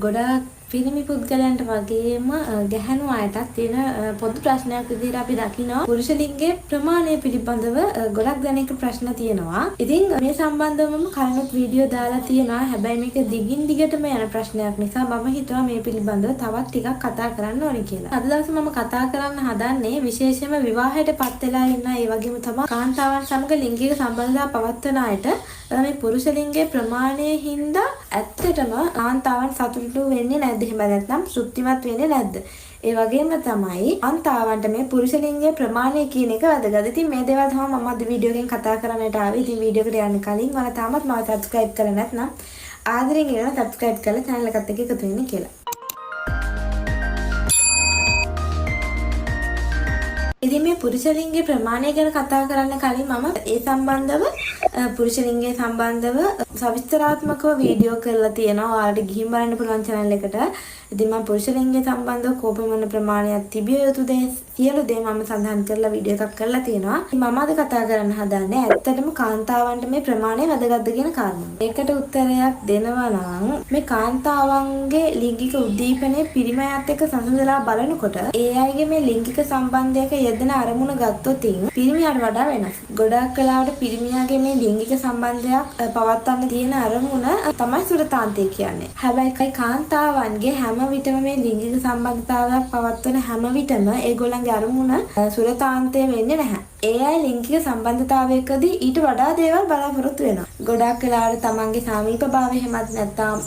ගොඩාක් පිරිමි පුද්ගලයන්ට වගේම ගැහැණු අයටත් තියෙන පොදු ප්‍රශ්නයක් විදිහට අපි දකිනවා පුරුෂ ලිංගයේ ප්‍රමාණය පිළිබඳව ගොඩක් දෙනෙක් ප්‍රශ්න තියෙනවා. ඉතින් මේ සම්බන්ධවම කලිනුත් වීඩියෝ දාලා තියෙනවා. හැබැයි මේක දිගින් දිගටම යන ප්‍රශ්නයක් නිසා මම හිතුවා මේ පිළිබඳව තවත් ටිකක් කතා කරන්න ඕනේ කියලා. අද දවසේ මම කතා කරන්න හදන්නේ විශේෂයෙන්ම විවාහයට පත් වෙලා ඉන්න ඒ වගේම තමයි කාන්තාවන් සමග ලිංගික සම්බන්ධතා පවත්වන අයට මේ පුරුෂ ලිංගයේ ප්‍රමාණය හින්දා ඇත්තටම කාන්තාවන් සතුටු වෙන්නේ නැද්ද? එහෙම නැත්නම් තෘප්තිමත් වෙන්නේ නැද්ද? ඒ වගේම තමයි කාන්තාවන්ට මේ පුරුෂ ලිංගයේ ප්‍රමාණය කියන එක වැදගත්. ඉතින් මේ දේවල් තමයි මම අද වීඩියෝ එකෙන් කතා කරන්නට ආවේ. ඉතින් වීඩියෝ එකට යන්න කලින් මම තාමත් මාව subscribe කරලා නැත්නම් ආදරෙන් ඉන්න subscribe කරලා channel එකත් එක්ක එකතු වෙන්න කියලා. ඉතින් මේ පුරුෂ ලිංගයේ ප්‍රමාණය ගැන කතා කරන්න කලින් මම ඒ සම්බන්ධව පුරුෂ ලිංගයේ සම්බන්ධව සවිස්තරාත්මකව වීඩියෝ කරලා තියෙනවා. ඔයාලට ගිහින් බලන්න පුළුවන් channel එකට. ඉතින් මම පුරුෂ ලිංගයේ සම්බන්ධව කෝපමන ප්‍රමාණයක් තිබිය යුතු දේ සියලු දේ මම සඳහන් කරලා වීඩියෝ එකක් කරලා තියෙනවා. මම අද කතා කරන්න හදන්නේ ඇත්තටම කාන්තාවන්ට මේ ප්‍රමාණය වැදගත්ද කියන කාරණාව. ඒකට උත්තරයක් දෙනවා නම් මේ කාන්තාවන්ගේ ලිංගික උද්දීපනයේ පිරිමයත් එක්ක සසඳලා බලනකොට ඒ අයගේ මේ ලිංගික සම්බන්ධයක යෙදෙන අරමුණ ගත්තොත් පිරිමියාට වඩා වෙනස්. ගොඩාක් කලාවට පිරිමියාගේ මේ ලිංගික සම්බන්ධයක් පවත්වන්න තියෙන අරමුණ තමයි සුරතාන්තය කියන්නේ. හැබැයි කාන්තාවන්ගේ හැම විටම මේ ලිංගික සම්බන්ධතාවයක් පවත්වන හැම විටම ඒගොල්ලන්ගේ අරමුණ සුරතාන්තය වෙන්නේ නැහැ. ඒ අය ලිංගික සම්බන්ධතාවයකදී ඊට වඩා දේවල් බලාපොරොත්තු වෙනවා. ගොඩාක් වෙලාවට තමන්ගේ සමීපභාවය හැමත් නැත්නම්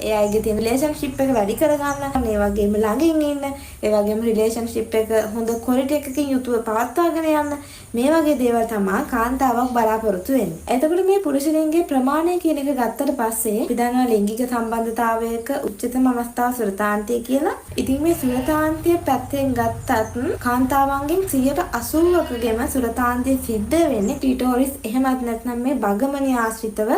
ඒ අයගේ තියෙන රිලේෂන්ෂිප් එක වැඩි කරගන්න, ඒ වගේම ළඟින් ඉන්න, ඒ වගේම රිලේෂන්ෂිප් එක හොඳ ක්වොලිටි එකකින් යුතුව පවත්වාගෙන යන්න, මේ වගේ දේවල් තමයි කාන්තාවක් බලාපොරොත්තු වෙන්නේ. එතකොට මේ පුරුෂ ලිංගයේ ප්‍රමාණය කියන එක ගත්තට පස්සේ අපි දන්නවා ලිංගික සම්බන්ධතාවයක උච්චතම අවස්ථාව සුරතාන්තය කියලා. ඉතින් මේ සුරතාන්තය පැත්තෙන් ගත්තත් කාන්තාවන්ගෙන් 80%කගෙම සුරතාන්තය සිද්ධ වෙන්නේ ක්ලිටෝරිස් එහෙමත් නැත්නම් මේ බගමණී ආශ්‍රිතව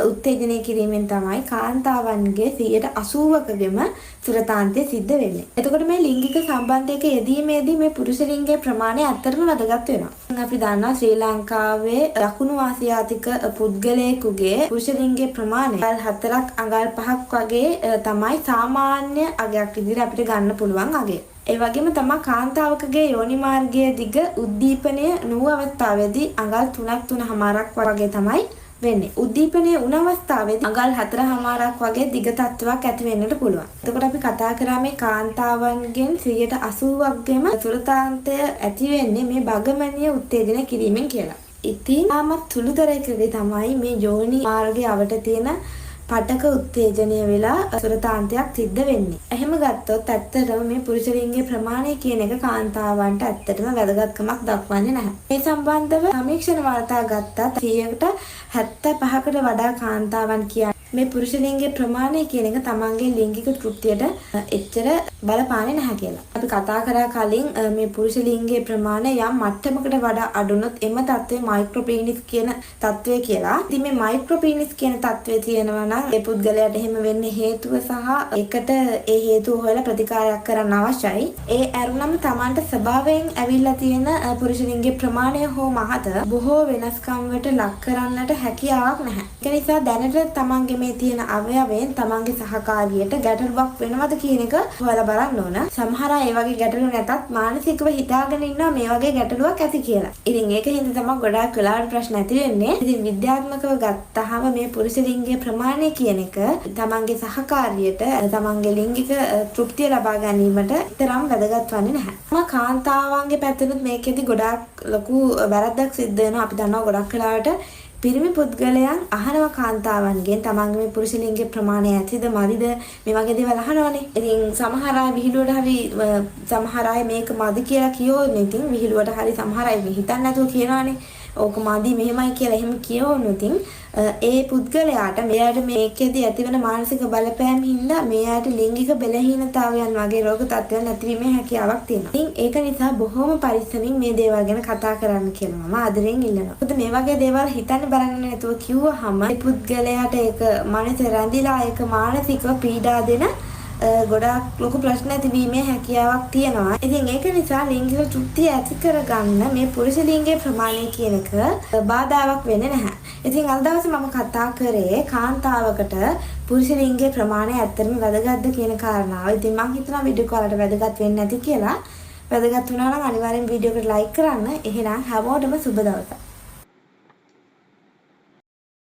උත්තේජනය කිරීමෙන් තමයි කාන්තාවන්ගේ 80%කගෙම සුරතාන්තය සිද්ධ වෙන්නේ. එතකොට මේ ලිංගික සම්බන්ධයක යෙදීමේදී මේ පුරුෂ ලිංගයේ ප්‍රමාණය ඇත්තටම වැදගත් වෙනවා. අපි දන්නවා ශ්‍රී ලංකාවේ දකුණු ආසියාතික පුද්ගලයෙකුගේ පුරුෂ ලිංගයේ ප්‍රමාණය අඟල් 4ක් අඟල් 5ක් වගේ තමයි සාමාන්‍ය අගයක් විදිහට අපිට ගන්න පුළුවන් අගය. ඒ වගේම තමයි කාන්තාවකගේ යෝනි මාර්ගයේ දිග උද්දීපනය නොවු අවස්ථාවේදී අඟල් 3ක් 3.5ක් වගේ තමයි වෙන්නේ. උද්දීපනයේ උන අවස්ථාවේදී අඟල් 4.5ක් වගේ දිග තත්ත්වයක් ඇති වෙන්නට පුළුවන්. එතකොට අපි කතා කරා මේ කාන්තාවන්ගෙන් 80%ක්ගෙම සුරතාන්තය ඇති වෙන්නේ මේ බගමණීය උත්තේජනය කිරීමෙන් කියලා. ඉතින් ආමත් තුළුතරයකදී තමයි මේ යෝනි මාර්ගයේ අවට තියෙන පටක උත්තේජනය වෙලා සුරතාන්තයක් සිද්ධ වෙන්නේ. එහෙම ගත්තොත් ඇත්තටම මේ පුරුෂ ලිංගයේ ප්‍රමාණය කියන එක කාන්තාවන්ට ඇත්තටම වැදගත්කමක් දක්වන්නේ නැහැ. මේ සම්බන්ධව සමීක්ෂණ වාර්තා ගත්තත් 75%කට වඩා කාන්තාවන් කියන්නේ මේ පුරුෂ ලිංගයේ ප්‍රමාණය කියන එක තමන්ගේ ලිංගික තෘප්තියට එච්චර බලපාන්නේ නැහැ කියලා. අපි කතා කරා කලින් මේ පුරුෂ ලිංගයේ ප්‍රමාණය යම් මට්ටමකට වඩා අඩුනොත් එම තත්ත්වය මයික්‍රෝපීනිස් කියන තත්ත්වය කියලා. ඉතින් මේ මයික්‍රෝපීනිස් කියන තත්ත්වය තියෙනවා නම් ඒ පුද්ගලයාට එහෙම වෙන්නේ හේතුව සහ ඒකට ඒ හේතුව හොයලා ප්‍රතිකාරයක් කරන්න අවශ්‍යයි. ඒ අරුණම තමන්ට ස්වභාවයෙන් ඇවිල්ලා තියෙන පුරුෂ ලිංගයේ ප්‍රමාණය හෝ මහත බොහෝ වෙනස්කම් වලට ලක් කරන්නට හැකියාවක් නැහැ. ඒ නිසා දැනට තමන්ගේ මේ තියෙන අවයවයෙන් තමන්ගේ සහකාරියට ගැටලුවක් වෙනවද කියන එක හොයලා බලන්න ඕන. සමහර අය ඒ වගේ ගැටලු නැතත් මානසිකව හිතාගෙන ඉන්නවා මේ වගේ ගැටලුවක් ඇති කියලා. ඉතින් ඒක හින්දා තමයි ගොඩාක් වෙලාවට ප්‍රශ්න ඇති වෙන්නේ. ඉතින් විද්‍යාත්මකව ගත්තාම මේ පුරුෂ ලිංගයේ ප්‍රමාණය කියන එක තමන්ගේ සහකාරියට තමන්ගේ ලිංගික තෘප්තිය ලබා ගැනීමට තරම් වැදගත් වන්නේ නැහැ. කාන්තාවන්ගේ පැත්තෙනුත් මේකෙදි ගොඩාක් ලොකු වැරද්දක් සිද්ධ වෙනවා. අපි දන්නවා ගොඩක් වෙලාවට පිරිමි පුද්ගලයන් අහනවා කාන්තාවන්ගෙන් තමන්ගේ මේ පුරුෂ ලිංගයේ ප්‍රමාණය ඇතිද මදිද මේ වගේ දේවල් අහනවනේ. ඉතින් සමහර අය විහිළුවට හරි සමහර අය මේක මදි කියලා කියෝනේ. ඉතින් විහිළුවට හරි සමහර අය හිතන්නේ නැතුව කියනවානේ. ඕක මදි මෙහෙමයි කියලා එහෙම කියවුනොත් ඉතින් ඒ පුද්ගලයාට මෙයාට මේකෙදී ඇතිවන මානසික බලපෑම් හින්දා මෙයාට ලිංගික බලහීනතාවයන් වගේ රෝග තත්ත්වයන් ඇතිවීමේ හැකියාවක් තියෙනවා. ඉතින් ඒක නිසා බොහොම පරිස්සමින් මේ දේවල් ගැන කතා කරන්න කියලා මම ආදරෙන් ඉල්ලනවා. මොකද මේ වගේ දේවල් හිතන්න බලන්න නැතුව කිව්වහම ඒ පුද්ගලයාට ඒක මනස රැඳිලා ඒක මානසිකව පීඩා දෙන ගොඩාක් ලොකු ප්‍රශ්න ඇතිවීමේ හැකියාවක් තියෙනවා. ඉතින් ඒක නිසා ලිංගික තෘප්තිය ඇති කරගන්න මේ පුරුෂ ලිංගයේ ප්‍රමාණය කියන එක බාධාවක් වෙන්නේ නැහැ. ඉතින් අද දවසේ මම කතා කරේ කාන්තාවකට පුරුෂ ලිංගයේ ප්‍රමාණය ඇත්තටම වැදගත්ද කියන කාරණාව. ඉතින් මම හිතනවා වීඩියෝ එක ඔයාලට වැදගත් වෙන්නේ නැති කියලා. වැදගත් වුණා නම් අනිවාර්යෙන් වීඩියෝ එකට ලයික් කරන්න. එහෙනම් හැමෝටම සුබ දවසක්.